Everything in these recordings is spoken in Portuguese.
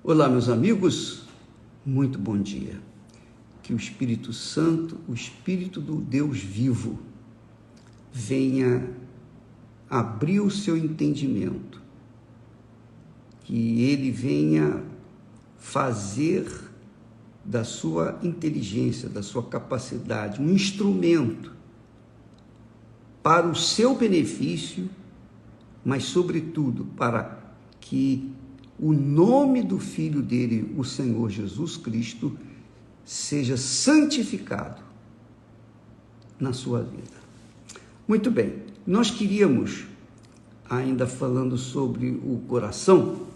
Olá, meus amigos, muito bom dia. Que o Espírito Santo, o Espírito do Deus vivo, venha abrir o seu entendimento, que ele venha fazer da sua inteligência, da sua capacidade, um instrumento para o seu benefício, mas, sobretudo, para que o nome do Filho dele, o Senhor Jesus Cristo, seja santificado na sua vida. Muito bem, nós queríamos, ainda falando sobre o coração,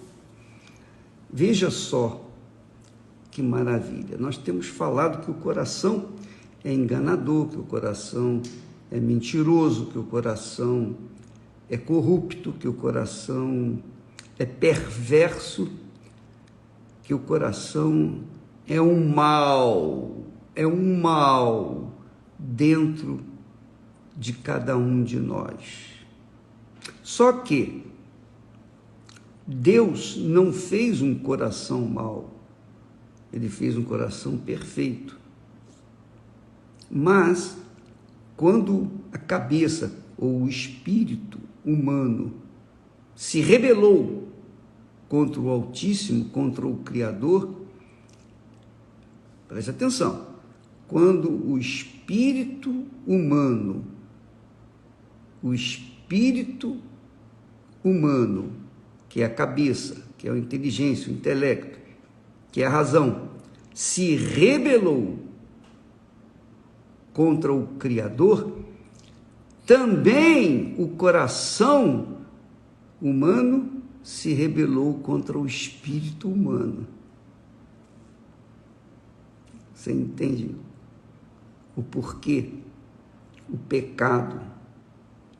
veja só que maravilha, nós temos falado que o coração é enganador, que o coração é mentiroso, que o coração é corrupto, que o coração é perverso, que o coração é um mal dentro de cada um de nós. Só que Deus não fez um coração mau, ele fez um coração perfeito. Mas, quando a cabeça ou o espírito humano se rebelou contra o Altíssimo, contra o Criador, preste atenção, quando o espírito humano, que é a cabeça, que é a inteligência, o intelecto, que é a razão, se rebelou contra o Criador, também o coração humano se rebelou contra o espírito humano. Você entende o porquê o pecado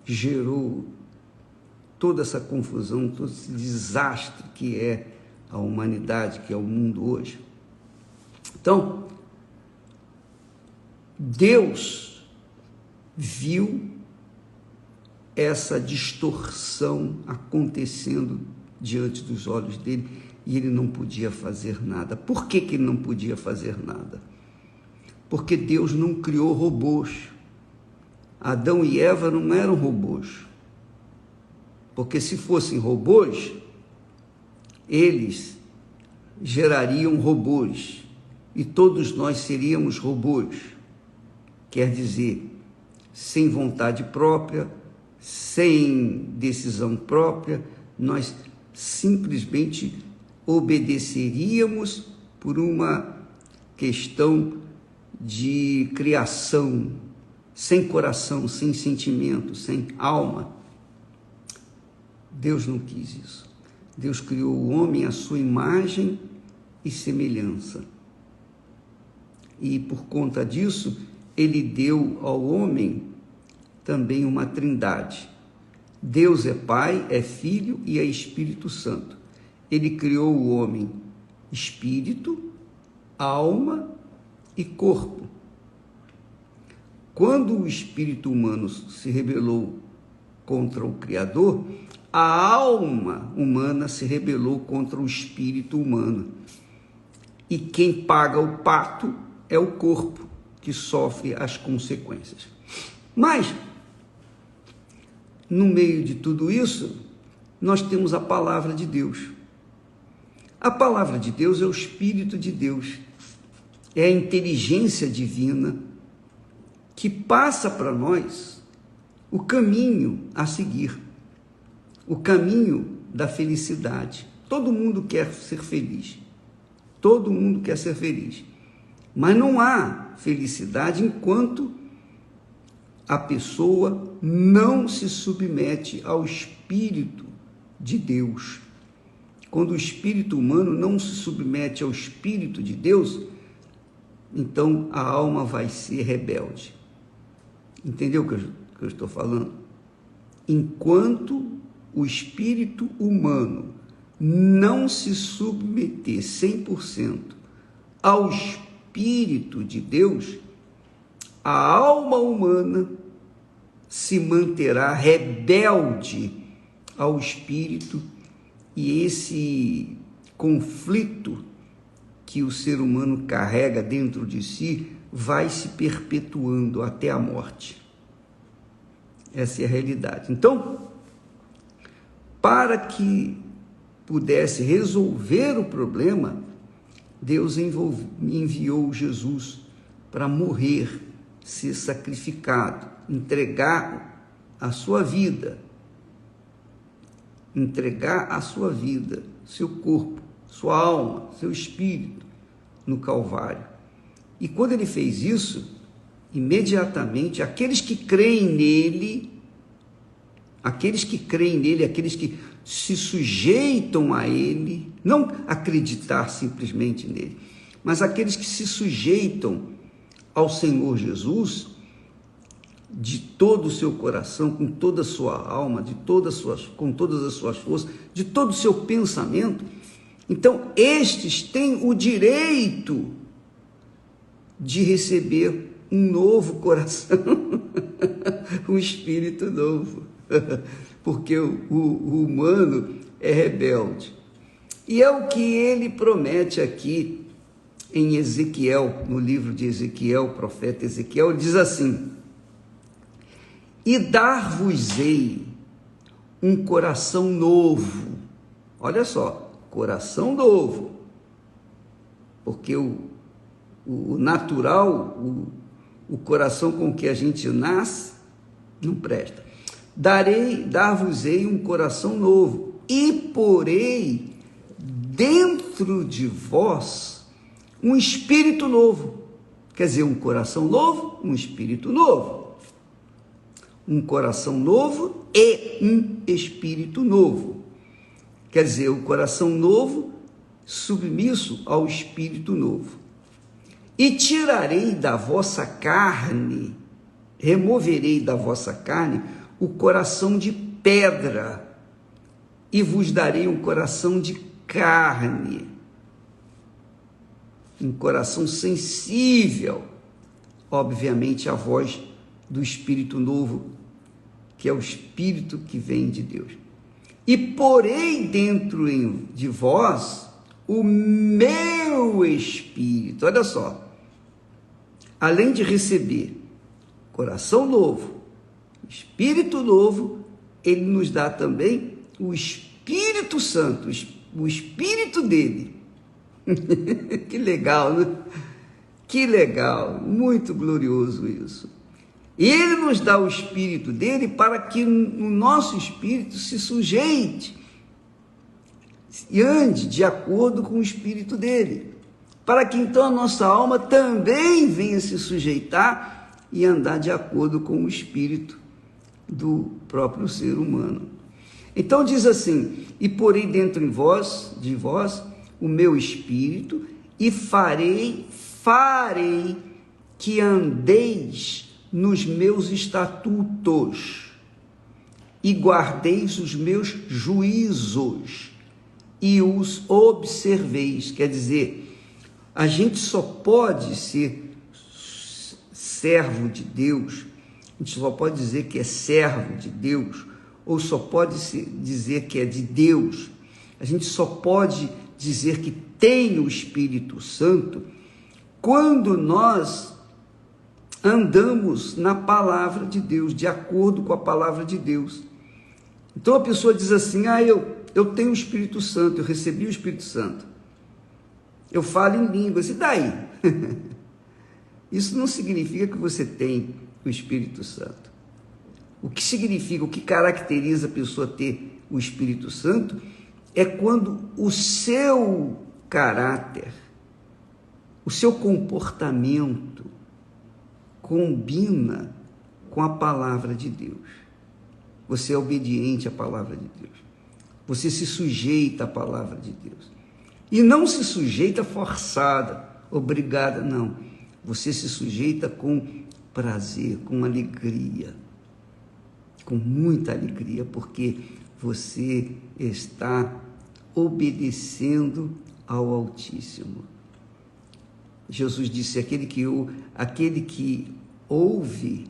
gerou toda essa confusão, todo esse desastre que é a humanidade, que é o mundo hoje? Então, Deus viu essa distorção acontecendo diante dos olhos dele e ele não podia fazer nada. Por que ele não podia fazer nada? Porque Deus não criou robôs. Adão e Eva não eram robôs. Porque se fossem robôs, eles gerariam robôs e todos nós seríamos robôs. Quer dizer, sem vontade própria, sem decisão própria, nós simplesmente obedeceríamos por uma questão de criação, sem coração, sem sentimento, sem alma. Deus não quis isso. Deus criou o homem à sua imagem e semelhança. E por conta disso, ele deu ao homem também uma trindade. Deus é Pai, é Filho e é Espírito Santo. Ele criou o homem espírito, alma e corpo. Quando o espírito humano se rebelou contra o Criador, a alma humana se rebelou contra o espírito humano. E quem paga o pato é o corpo, que sofre as consequências. Mas, no meio de tudo isso, nós temos a palavra de Deus. A palavra de Deus é o Espírito de Deus, é a inteligência divina que passa para nós o caminho a seguir, o caminho da felicidade. Todo mundo quer ser feliz, todo mundo quer ser feliz, mas não há felicidade enquanto a pessoa não se submete ao Espírito de Deus. Quando o espírito humano não se submete ao Espírito de Deus, então a alma vai ser rebelde. Entendeu o que eu estou falando? Enquanto o espírito humano não se submeter 100% ao Espírito de Deus, a alma humana se manterá rebelde ao Espírito, e esse conflito que o ser humano carrega dentro de si vai se perpetuando até a morte. Essa é a realidade. Então, para que pudesse resolver o problema, Deus enviou Jesus para morrer, ser sacrificado, entregar a sua vida, seu corpo, sua alma, seu espírito no Calvário. E quando ele fez isso, imediatamente aqueles que creem nele, aqueles que se sujeitam a ele, não acreditar simplesmente nele, mas aqueles que se sujeitam ao Senhor Jesus, de todo o seu coração, com toda a sua alma, com todas as suas forças, de todo o seu pensamento, então estes têm o direito de receber um novo coração, um espírito novo, porque o humano é rebelde. E é o que ele promete aqui em Ezequiel, no livro de Ezequiel, o profeta Ezequiel, ele diz assim: e dar-vos-ei um coração novo. Olha só, coração novo, porque o natural, o coração com que a gente nasce, não presta. Dar-vos-ei um coração novo, e porei dentro de vós um espírito novo. Quer dizer, um coração novo, um espírito novo. Um coração novo e um espírito novo. Quer dizer, o coração novo submisso ao espírito novo. E tirarei da vossa carne, removerei da vossa carne o coração de pedra, e vos darei um coração de carne, um coração sensível, obviamente, à voz do Espírito Novo, que é o Espírito que vem de Deus. E porei dentro de vós o meu Espírito. Olha só, além de receber coração novo, Espírito novo, ele nos dá também o Espírito Santo, o Espírito dele. Que legal, né? Que legal, muito glorioso isso. E ele nos dá o Espírito dele para que o nosso espírito se sujeite e ande de acordo com o Espírito dele, para que então a nossa alma também venha se sujeitar e andar de acordo com o Espírito do próprio ser humano. Então diz assim: e porei dentro de vós o meu Espírito, e farei que andeis nos meus estatutos, e guardeis os meus juízos, e os observeis. Quer dizer, a gente só pode ser servo de Deus, a gente só pode dizer que é servo de Deus, ou só pode dizer que é de Deus, a gente só pode dizer que tem o Espírito Santo quando nós andamos na palavra de Deus, de acordo com a palavra de Deus. Então a pessoa diz assim: eu tenho o Espírito Santo, eu recebi o Espírito Santo, eu falo em línguas, e daí? Isso não significa que você tem o Espírito Santo. O que significa, o que caracteriza a pessoa ter o Espírito Santo é quando o seu caráter, o seu comportamento combina com a palavra de Deus. Você é obediente à palavra de Deus. Você se sujeita à palavra de Deus. E não se sujeita forçada, obrigada, não. Você se sujeita com prazer, com alegria, com muita alegria, porque você está obedecendo ao Altíssimo. Jesus disse: aquele que ouve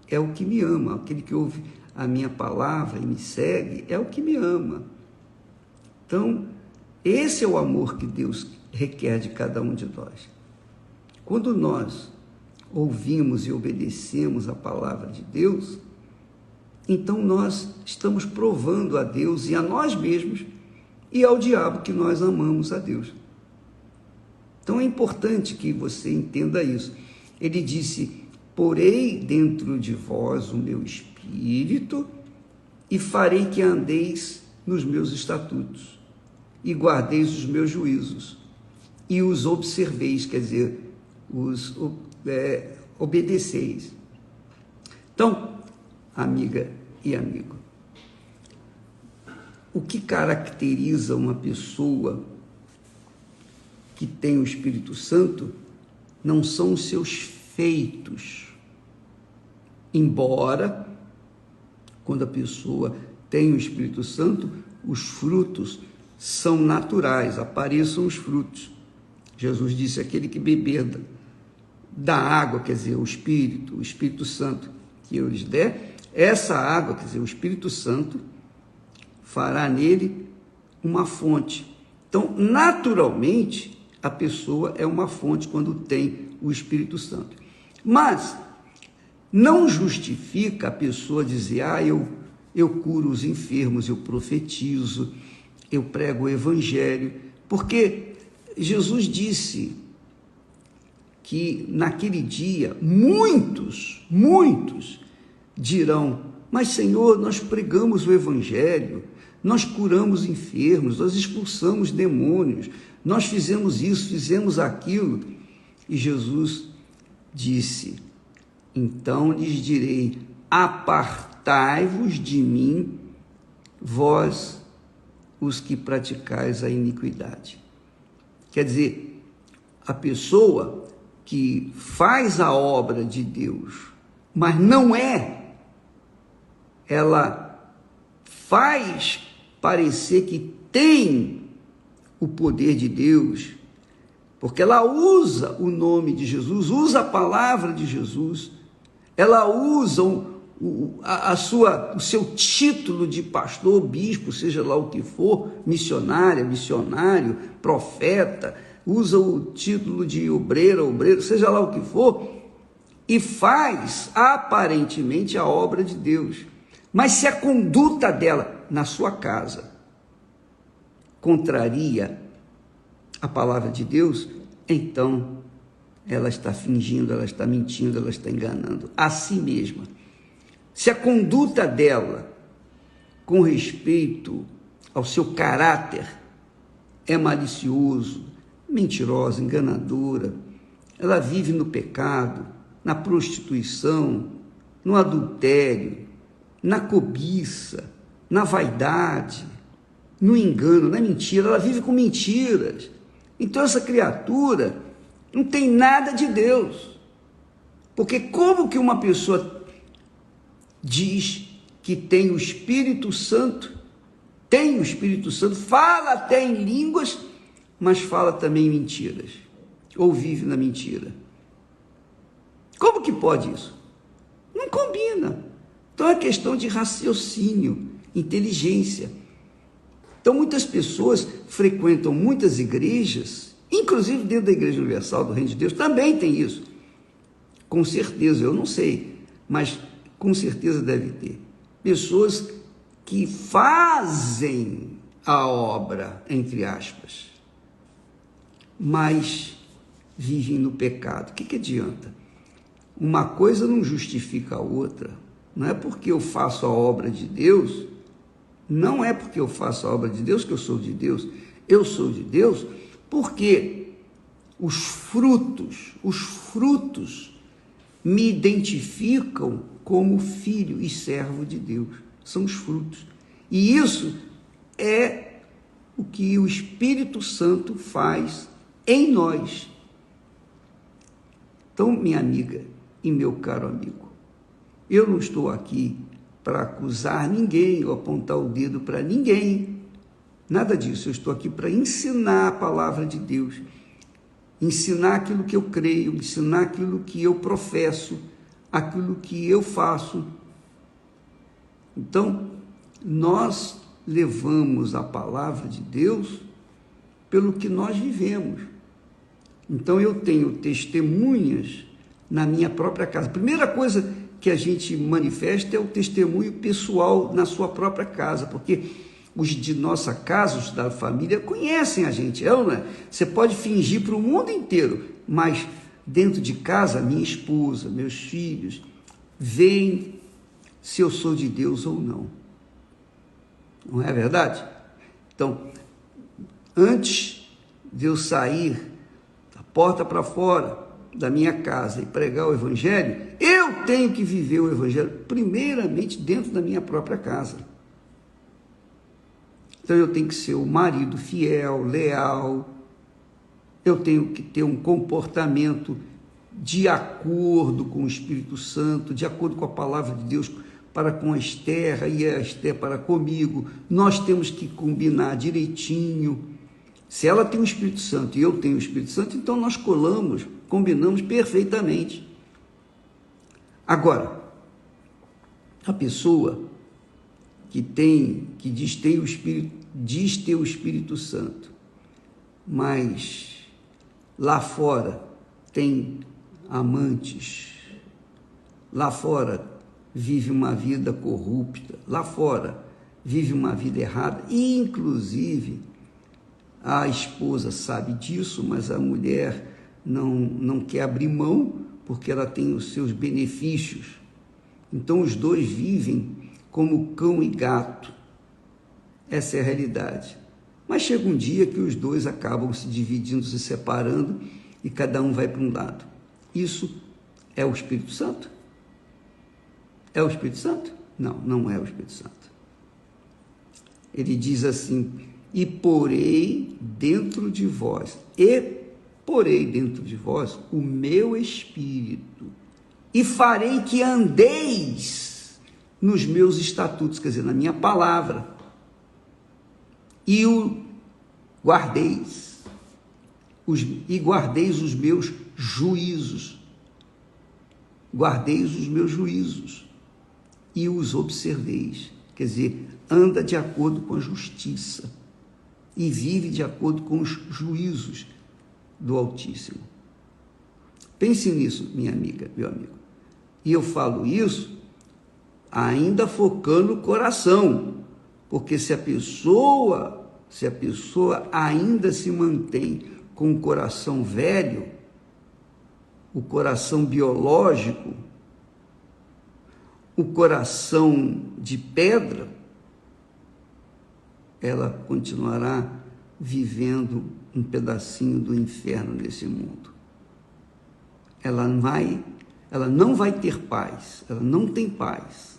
é o que me ama, aquele que ouve a minha palavra e me segue é o que me ama. Então, Esse é o amor que Deus requer de cada um de nós. Quando nós ouvimos e obedecemos a palavra de Deus, então nós estamos provando a Deus e a nós mesmos e ao diabo que nós amamos a Deus. Então é importante que você entenda isso. Ele disse: porei dentro de vós o meu espírito e farei que andeis nos meus estatutos e guardeis os meus juízos e os observeis, quer dizer, obedeceis. Então, amiga e amigo, o que caracteriza uma pessoa que tem o Espírito Santo não são os seus feitos, embora, quando a pessoa tem o Espírito Santo, os frutos são naturais, apareçam os frutos. Jesus disse: aquele que beber da água, quer dizer, o Espírito Santo que eu lhes der, essa água, quer dizer, o Espírito Santo, fará nele uma fonte. Então, naturalmente, a pessoa é uma fonte quando tem o Espírito Santo. Mas não justifica a pessoa dizer: eu curo os enfermos, eu profetizo, eu prego o Evangelho, porque Jesus disse que naquele dia muitos dirão: mas Senhor, nós pregamos o Evangelho, nós curamos enfermos, nós expulsamos demônios, nós fizemos isso, fizemos aquilo. E Jesus disse: então lhes direi: apartai-vos de mim, vós os que praticais a iniquidade. Quer dizer, a pessoa que faz a obra de Deus, mas não é, ela faz parecer que tem o poder de Deus, porque ela usa o nome de Jesus, usa a palavra de Jesus, ela usa o seu título de pastor, bispo, seja lá o que for, missionária, missionário, profeta, usa o título de obreiro, seja lá o que for, e faz aparentemente a obra de Deus. Mas se a conduta dela na sua casa contraria a palavra de Deus, então ela está fingindo, ela está mentindo, ela está enganando a si mesma. Se a conduta dela com respeito ao seu caráter é malicioso, mentirosa, enganadora, ela vive no pecado, na prostituição, no adultério, na cobiça, na vaidade, no engano, na mentira, ela vive com mentiras. Então essa criatura não tem nada de Deus. Porque como que uma pessoa diz que tem o Espírito Santo, fala até em línguas, mas fala também em mentiras, ou vive na mentira? Como que pode isso? Não combina. Então é questão de raciocínio, inteligência. Então muitas pessoas frequentam muitas igrejas, inclusive dentro da Igreja Universal do Reino de Deus, também tem isso. Com certeza, eu não sei, mas com certeza deve ter. Pessoas que fazem a obra, entre aspas, mas vivem no pecado. O que adianta? Uma coisa não justifica a outra. Não é porque eu faço a obra de Deus, não é porque eu faço a obra de Deus que eu sou de Deus. Eu sou de Deus porque os frutos me identificam como filho e servo de Deus. São os frutos. E isso é o que o Espírito Santo faz em nós. Então, minha amiga e meu caro amigo, eu não estou aqui para acusar ninguém ou apontar o dedo para ninguém. Nada disso. Eu estou aqui para ensinar a palavra de Deus, ensinar aquilo que eu creio, ensinar aquilo que eu professo, aquilo que eu faço. Então, nós levamos a palavra de Deus pelo que nós vivemos. Então eu tenho testemunhas na minha própria casa. A primeira coisa que a gente manifesta é o testemunho pessoal na sua própria casa, porque os de nossa casa, os da família, conhecem a gente, não é? Você pode fingir para o mundo inteiro, mas dentro de casa, minha esposa, meus filhos, veem se eu sou de Deus ou não. Não é verdade? Então, antes de eu sair da porta para fora da minha casa e pregar o Evangelho, eu tenho que viver o Evangelho primeiramente dentro da minha própria casa. Então eu tenho que ser o marido fiel, leal, eu tenho que ter um comportamento de acordo com o Espírito Santo, de acordo com a palavra de Deus para com a Esther e a Esther para comigo. Nós temos que combinar direitinho. Se ela tem o Espírito Santo e eu tenho o Espírito Santo, então nós combinamos perfeitamente. Agora, a pessoa que diz ter o Espírito Santo, mas lá fora tem amantes, lá fora vive uma vida corrupta, lá fora vive uma vida errada, e inclusive a esposa sabe disso, mas a mulher não quer abrir mão porque ela tem os seus benefícios. Então os dois vivem como cão e gato. Essa é a realidade. Mas chega um dia que os dois acabam se dividindo, se separando, e cada um vai para um lado. Isso é o Espírito Santo? É o Espírito Santo? Não, não é o Espírito Santo. Ele diz assim: e porei dentro de vós o meu Espírito, e farei que andeis nos meus estatutos, quer dizer, na minha palavra, e o guardeis, guardeis os meus juízos, guardeis os meus juízos, e os observeis, quer dizer, anda de acordo com a justiça, e vive de acordo com os juízos do Altíssimo. Pense nisso, minha amiga, meu amigo. E eu falo isso ainda focando o coração, porque se a pessoa ainda se mantém com o coração velho, o coração biológico, o coração de pedra, ela continuará vivendo um pedacinho do inferno nesse mundo. Ela não vai ter paz, ela não tem paz.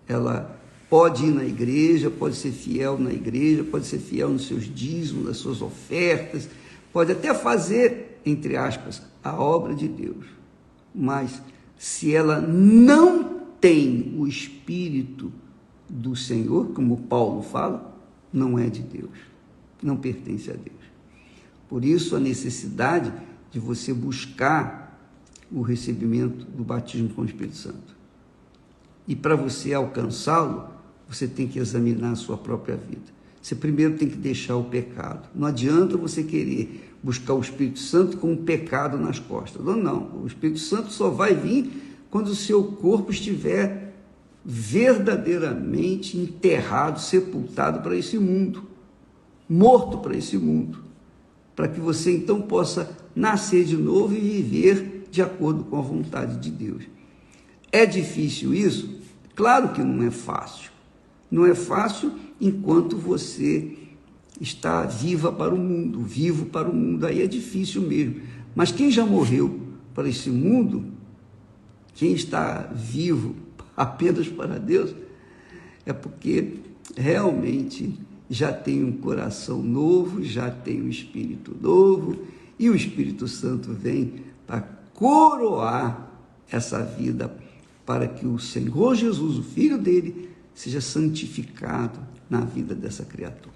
Ela pode ir na igreja, pode ser fiel na igreja, pode ser fiel nos seus dízimos, nas suas ofertas, pode até fazer, entre aspas, a obra de Deus. Mas se ela não tem o Espírito do Senhor, como Paulo fala, não é de Deus, não pertence a Deus. Por isso a necessidade de você buscar o recebimento do batismo com o Espírito Santo. E para você alcançá-lo, você tem que examinar a sua própria vida. Você primeiro tem que deixar o pecado. Não adianta você querer buscar o Espírito Santo com um pecado nas costas. Não. O Espírito Santo só vai vir quando o seu corpo estiver verdadeiramente enterrado, sepultado para esse mundo, morto para esse mundo, para que você então possa nascer de novo e viver de acordo com a vontade de Deus. É difícil isso? Claro que não é fácil. Não é fácil enquanto você está vivo para o mundo, aí é difícil mesmo. Mas quem já morreu para esse mundo, quem está vivo apenas para Deus, é porque realmente já tem um coração novo, já tem um espírito novo, e o Espírito Santo vem para coroar essa vida, para que o Senhor Jesus, o Filho dele, seja santificado na vida dessa criatura.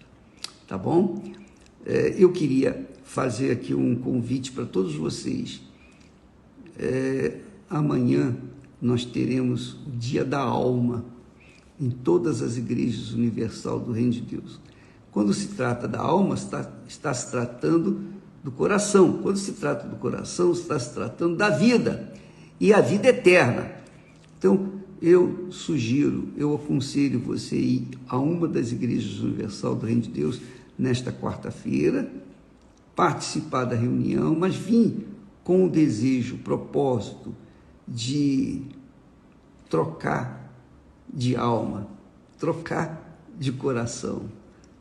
Tá bom? Eu queria fazer aqui um convite para todos vocês. Amanhã nós teremos o Dia da Alma em todas as igrejas universal do Reino de Deus. Quando se trata da alma, está se tratando do coração. Quando se trata do coração, está se tratando da vida, e a vida eterna. Então, eu sugiro, eu aconselho você a ir a uma das igrejas universal do Reino de Deus nesta quarta-feira, participar da reunião, mas vim com o desejo, o propósito de trocar de alma, trocar de coração,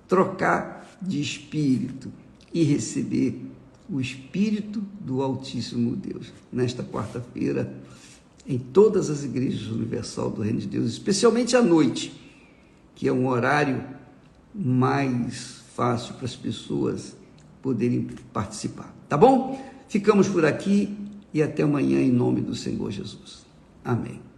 trocar de espírito e receber o Espírito do Altíssimo Deus. Nesta quarta-feira, em todas as igrejas universal do Reino de Deus, especialmente à noite, que é um horário mais fácil para as pessoas poderem participar. Tá bom? Ficamos por aqui e até amanhã em nome do Senhor Jesus. Amém.